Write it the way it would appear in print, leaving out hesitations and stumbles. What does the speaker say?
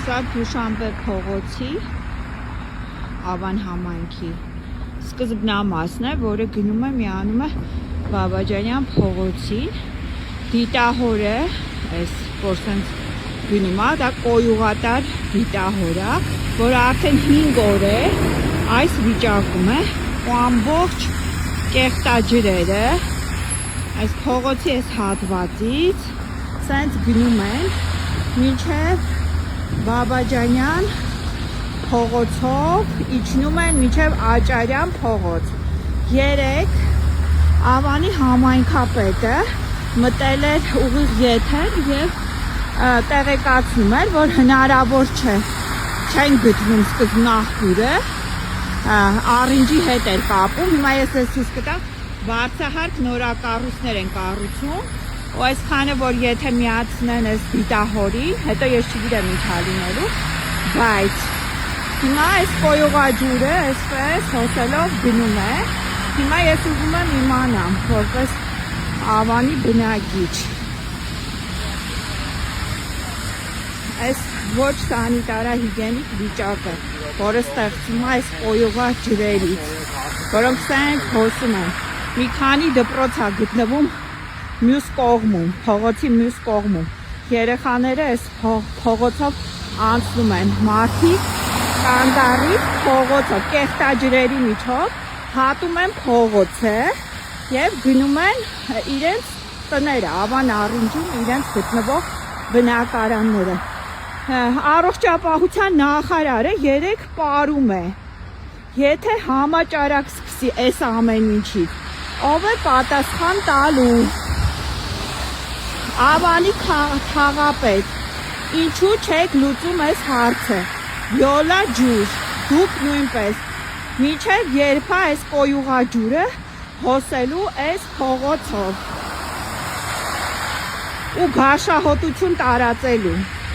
Սա Դուշանբե փողոցի Ավան համայնքի սկզբնամասն է, որը գնում է միանում է Բաբաջանյան փողոցին, դիտահոր է, այս որ սենց գնում է, դա կոյուղատար դիտահոր է, որը արդեն 5 օր է այս վիճակում է, ու ամբողջ կեղտաջրերը այս փողոցի այս հատվածից սենց գնում են մինչև Բաբաջանյան փողոցով իջնում են մինչև Աճարյան փողոց։ Երեկ Ավանի համայնքապետը մտել էր ուղիղ եթեր եւ տեղեկացնում էր, որ հնարավոր չէ, չեն գտնում սկզբնաղբյուրը, առինջի հետ էր կապում, հիմա ես ես ցույց կտամ, բարձրահարկ նորակառույցներ են կառուցում, ու այսքանը որ եթե միացնեն այս դիտահորին, հետո ես չգիտեմ ինչ լինելու, բայց հիմա այս կոյուղաջուրը այսպես հոսելով գնում է, հիմա ես ուզում եմ իմանամ, որպես Ավանի բնակիչ, այս ոչ սանիտարահիգենիկ վիճակը, որը ստեղծում է այս կոյուղաջրերից, որոնք սենք հոսում են, մի քանի դպրոց է գտնվում մյուս կողմում, փողոցի մյուս կողմում, երեխաները այս փողոցով անցնում են, մարդիկ կանդառի փողոցով, կեղտաջրերի միջով հատում են փողոցը և գնում են իրենց տները, Ավան առինջում իրենց գտնվող բնակարանները։ Առողջապահության նախարարը երեկ պարում է, եթե համաճարակ սկսի այս ամեն ինչից, ով է պատասխան տալու։ Ավանի քաղաքապետ, ինչու չեք լուծում այս հարցը, Յոլա ջուր, դուք նույնպես, մինչև երբ է այս կոյուղաջուրը հոսելու այս փողոցով ու գաշահոտություն տարածելու։